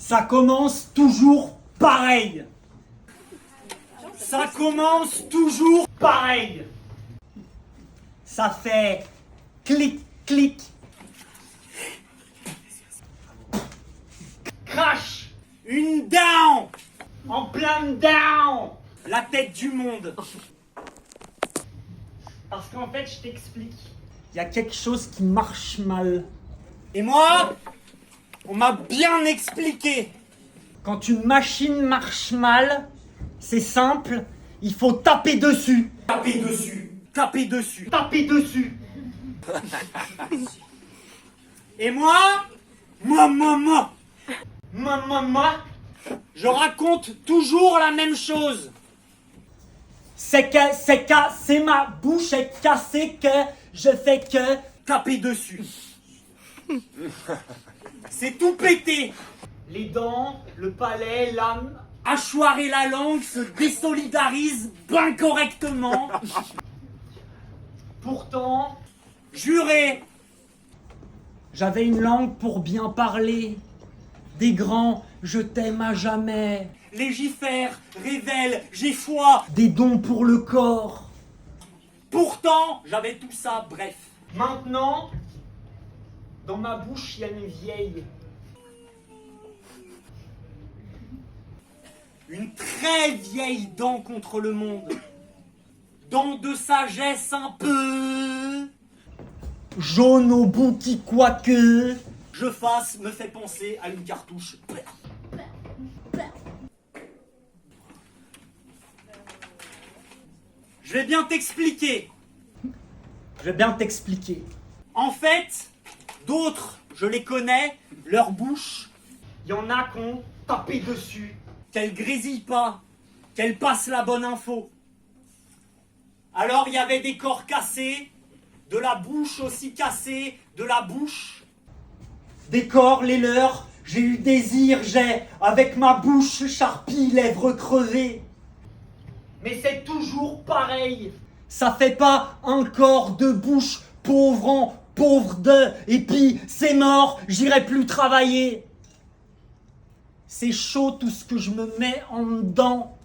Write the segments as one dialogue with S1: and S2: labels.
S1: Ça commence toujours pareil. Ça commence toujours pareil. Ça fait clic, clic. Crash. Une down. En plein down. La tête du monde. Parce qu'en fait, je t'explique. Il y a quelque chose qui marche mal. Et moi, on m'a bien expliqué. Quand une machine marche mal, c'est simple, il faut taper dessus. Taper dessus. Taper dessus. Taper dessus. Et moi, je raconte toujours la même chose. C'est ma bouche est cassée que je fais que taper dessus. C'est tout pété. Les dents, le palais, l'âme, hachoir et la langue se désolidarisent bien correctement. Pourtant, juré, j'avais une langue pour bien parler. Des grands, je t'aime à jamais. Légifère, révèle, j'ai foi. Des dons pour le corps. Pourtant, j'avais tout ça, bref. Maintenant, dans ma bouche, il y a une vieille. Une très vieille dent contre le monde. Dent de sagesse un peu. Jaune au bout qui quoique. Je fasse me fait penser à une cartouche. Je vais bien t'expliquer. En fait, d'autres, je les connais, leur bouche, il y en a qu'on tapé dessus, qu'elles grésillent pas, qu'elles passent la bonne info. Alors il y avait des corps cassés, de la bouche aussi cassée, de la bouche. Des corps, les leurs, j'ai eu désir, j'ai, avec ma bouche charpie, lèvres crevées. Mais c'est toujours pareil. Ça fait pas un corps de bouche pauvre en pauvre de, et puis c'est mort, j'irai plus travailler. C'est chaud tout ce que je me mets en dedans.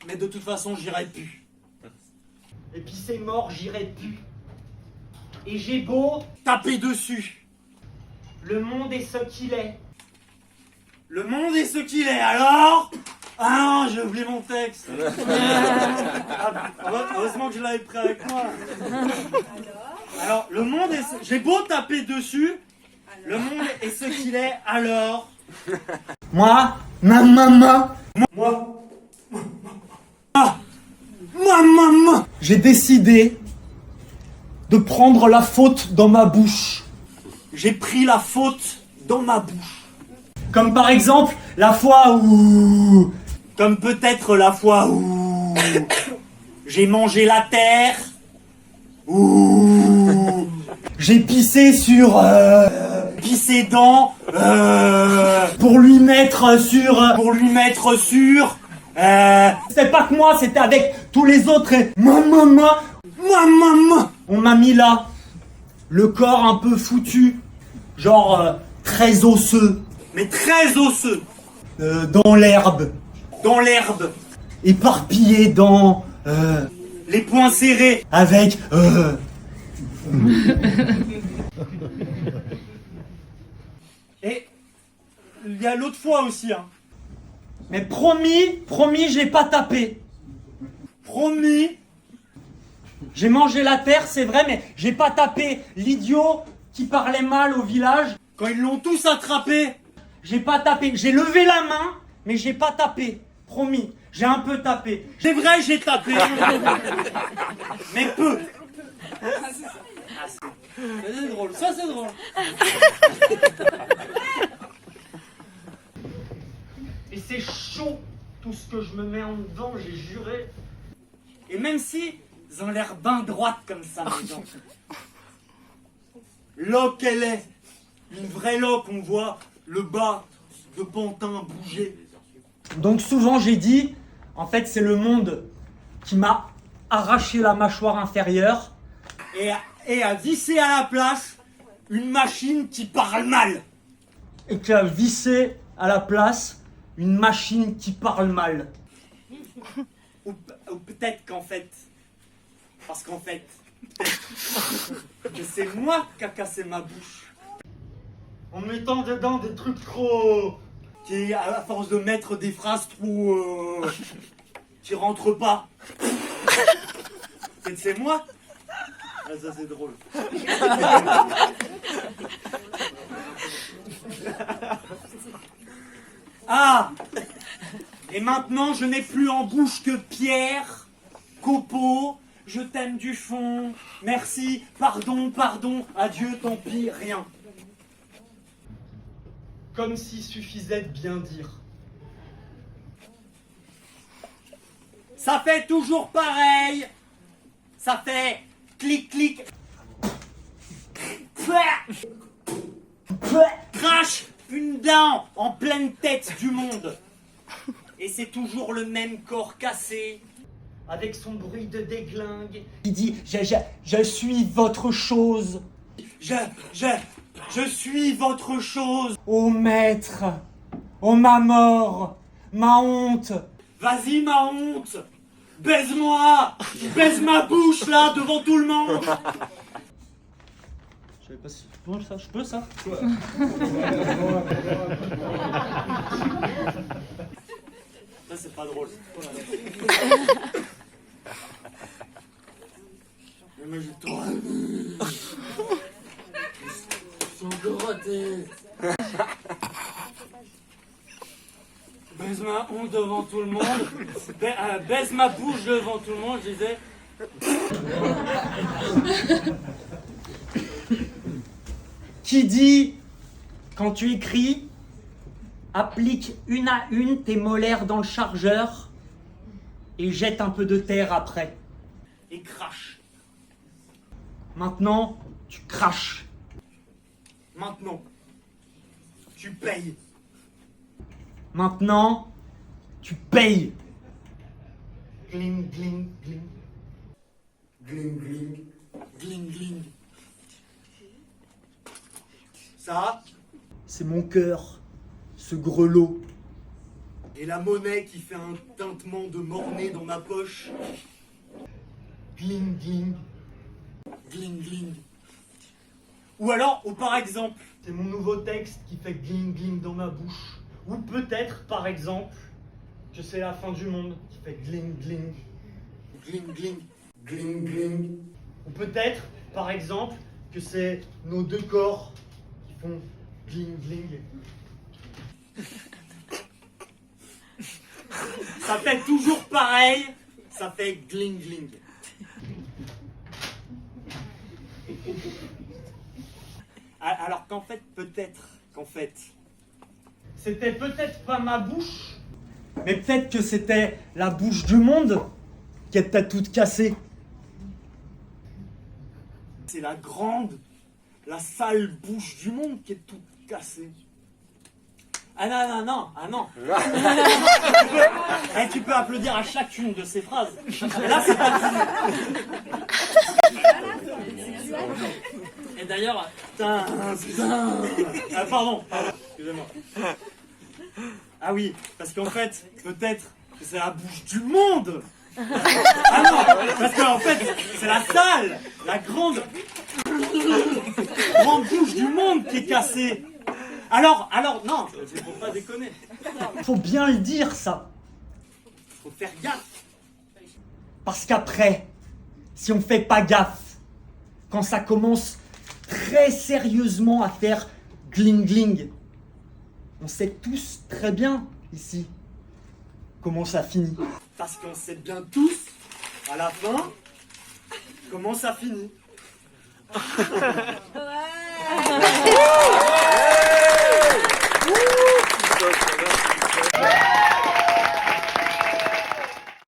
S1: Mais de toute façon, j'irai plus. Et puis c'est mort, j'irai plus. Et j'ai beau taper dessus. Le monde est ce qu'il est. Le monde est ce qu'il est, alors? Ah non, j'ai oublié mon texte. Heureusement que je l'avais pris avec moi. Alors, le monde est ce... J'ai beau taper dessus, le monde est ce qu'il est, alors? Moi, j'ai décidé de prendre la faute dans ma bouche. J'ai pris la faute dans ma bouche. Comme par exemple, la fois où... Comme peut-être la fois où... J'ai mangé la terre. Ou... J'ai pissé sur... Pissé dans... Pour lui mettre sur... Pour lui mettre sur... C'était pas que moi, c'était avec tous les autres et... On m'a mis là. Le corps un peu foutu. Genre très osseux. Mais très osseux. Dans l'herbe. Dans l'herbe. Éparpillé dans... les poings serrés. Avec... Et... Il y a l'autre fois aussi, hein. Mais promis, j'ai pas tapé. Promis. J'ai mangé la terre, c'est vrai, mais j'ai pas tapé. L'idiot qui parlait mal au village, quand ils l'ont tous attrapé, j'ai pas tapé. J'ai levé la main, mais j'ai pas tapé. Promis, j'ai un peu tapé. C'est vrai, j'ai tapé. Mais peu. C'est drôle, ça c'est drôle. Et c'est chaud, tout ce que je me mets en dedans, j'ai juré. Et même si ils ont l'air ben droite comme ça, mes dents. Loque elle est. Une vraie loque, on voit le bas de Pantin bouger. Donc souvent j'ai dit, en fait c'est le monde qui m'a arraché la mâchoire inférieure et a vissé à la place une machine qui parle mal. et qui a vissé à la place une machine qui parle mal. Ou peut-être qu'en fait, parce qu'en fait, peut-être que c'est moi qui a cassé ma bouche. En mettant dedans des trucs trop... qui, à force de mettre des phrases trop... qui rentrent pas. Peut-être c'est moi. Ah, ça c'est drôle. Ah! Et maintenant, je n'ai plus en bouche que pierre, copeaux, je t'aime du fond, merci, pardon, pardon, adieu, tant pis, rien. Comme s'il suffisait de bien dire. Ça fait toujours pareil. Ça fait clic, clic. Crash une dent en pleine tête du monde. Et c'est toujours le même corps cassé, avec son bruit de déglingue. Il dit, je suis votre chose. Je suis votre chose. Ô maître, ô ma mort, ma honte. Vas-y ma honte, baise-moi, baise ma bouche là devant tout le monde. Je savais pas si je peux ça, je peux ça. Ça c'est pas drôle. Mais moi j'ai trop aimé. Ils sont grattés. Baise ma honte devant tout le monde. Baise ma bouche devant tout le monde, je disais. Qui dit, quand tu écris, applique une à une tes molaires dans le chargeur et jette un peu de terre après. Et crache. Maintenant, tu craches. Maintenant, tu payes. Maintenant, tu payes. Gling, gling, gling. Gling, gling. Gling, gling. Ça, c'est mon cœur, ce grelot. Et la monnaie qui fait un tintement de mornay dans ma poche. Gling, gling. Gling, gling. Ou alors, ou par exemple, c'est mon nouveau texte qui fait gling, gling dans ma bouche. Ou peut-être, par exemple, que c'est la fin du monde qui fait gling, gling. Gling, gling. Gling, gling. Ou peut-être, par exemple, que c'est nos deux corps qui font gling, gling. Ça fait toujours pareil, ça fait gling, gling. Alors qu'en fait, c'était peut-être pas ma bouche, mais peut-être que c'était la bouche du monde qui était toute cassée. C'est la grande, la sale bouche du monde qui est toute cassée. Ah non, non, non, ah non. Et tu peux applaudir à chacune de ces phrases. Et là, c'est pas fini. Et d'ailleurs, pardon, excusez-moi. Ah oui, parce qu'en fait, peut-être que c'est la bouche du monde. Ah non, parce qu'en fait, c'est la sale, la grande bouche du monde qui est cassée. Alors, non, c'est pour pas déconner. Faut bien le dire, ça. Faut faire gaffe. Parce qu'après, si on fait pas gaffe, quand ça commence très sérieusement à faire gling-gling, on sait tous très bien, ici, comment ça finit. Parce qu'on sait bien tous, à la fin, comment ça finit.